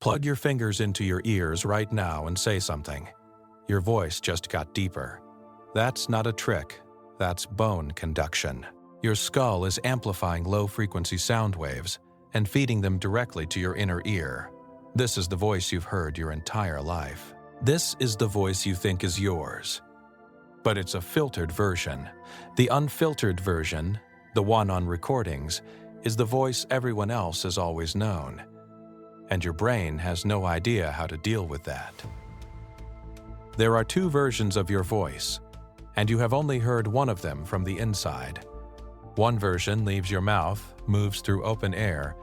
Plug your fingers into your ears right now and say something. Your voice just got deeper. That's not a trick. That's bone conduction. Your skull is amplifying low-frequency sound waves and feeding them directly to your inner ear. This is the voice you've heard your entire life. This is the voice you think is yours. But it's a filtered version. The unfiltered version, the one on recordings, is the voice everyone else has always known. And your brain has no idea how to deal with that. There are two versions of your voice, and you have only heard one of them from the inside. One version leaves your mouth, moves through open air,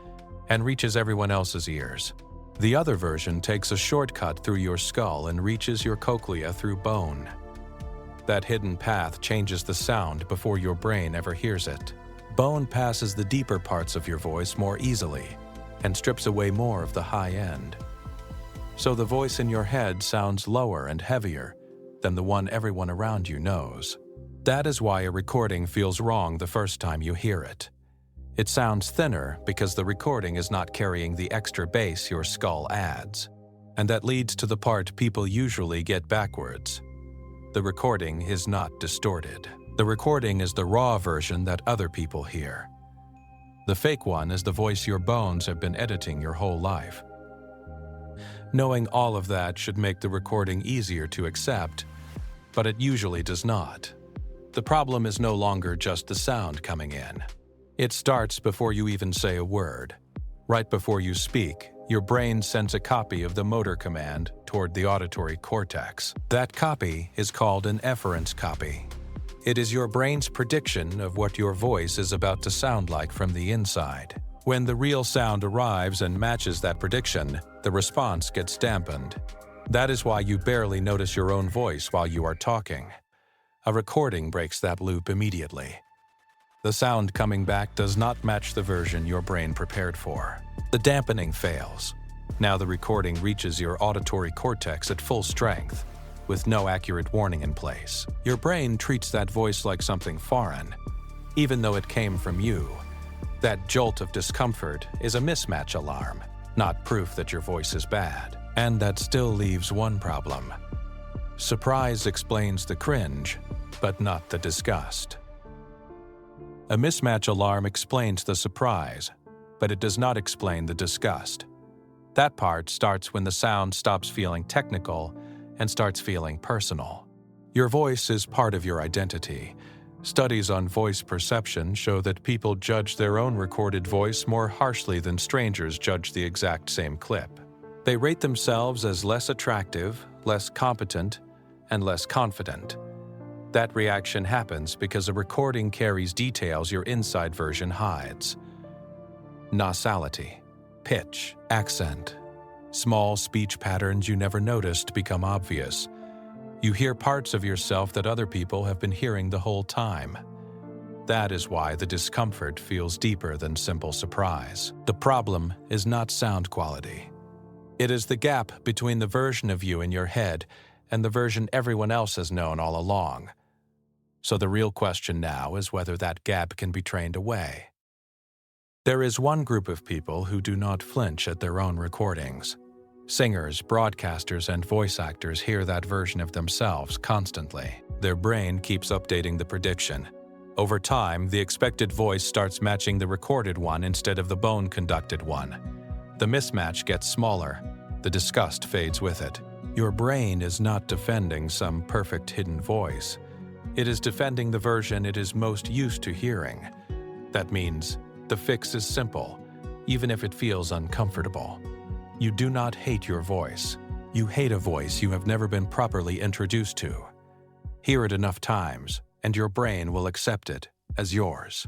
and reaches everyone else's ears. The other version takes a shortcut through your skull and reaches your cochlea through bone. That hidden path changes the sound before your brain ever hears it. Bone passes the deeper parts of your voice more easily and strips away more of the high end. So the voice in your head sounds lower and heavier than the one everyone around you knows. That is why a recording feels wrong the first time you hear it. It sounds thinner because the recording is not carrying the extra bass your skull adds. And that leads to the part people usually get backwards. The recording is not distorted. The recording is the raw version that other people hear. The fake one is the voice your bones have been editing your whole life. Knowing all of that should make the recording easier to accept, but it usually does not. The problem is no longer just the sound coming in. It starts before you even say a word. Right before you speak, your brain sends a copy of the motor command toward the auditory cortex. That copy is called an efference copy. It is your brain's prediction of what your voice is about to sound like from the inside. When the real sound arrives and matches that prediction, the response gets dampened. That is why you barely notice your own voice while you are talking. A recording breaks that loop immediately. The sound coming back does not match the version your brain prepared for. The dampening fails. Now the recording reaches your auditory cortex at full strength, with no accurate warning in place. Your brain treats that voice like something foreign, even though it came from you. That jolt of discomfort is a mismatch alarm, not proof that your voice is bad. And that still leaves one problem. Surprise explains the cringe, but not the disgust. A mismatch alarm explains the surprise, but it does not explain the disgust. That part starts when the sound stops feeling technical and starts feeling personal. Your voice is part of your identity. Studies on voice perception show that people judge their own recorded voice more harshly than strangers judge the exact same clip. They rate themselves as less attractive, less competent, and less confident. That reaction happens because a recording carries details your inside version hides. Nasality, pitch, accent. Small speech patterns you never noticed become obvious. You hear parts of yourself that other people have been hearing the whole time. That is why the discomfort feels deeper than simple surprise. The problem is not sound quality. It is the gap between the version of you in your head and the version everyone else has known all along. So the real question now is whether that gap can be trained away. There is one group of people who do not flinch at their own recordings. Singers, broadcasters, and voice actors hear that version of themselves constantly. Their brain keeps updating the prediction. Over time, the expected voice starts matching the recorded one instead of the bone-conducted one. The mismatch gets smaller. The disgust fades with it. Your brain is not defending some perfect hidden voice. It is defending the version it is most used to hearing. That means the fix is simple, even if it feels uncomfortable. You do not hate your voice. You hate a voice you have never been properly introduced to. Hear it enough times, and your brain will accept it as yours.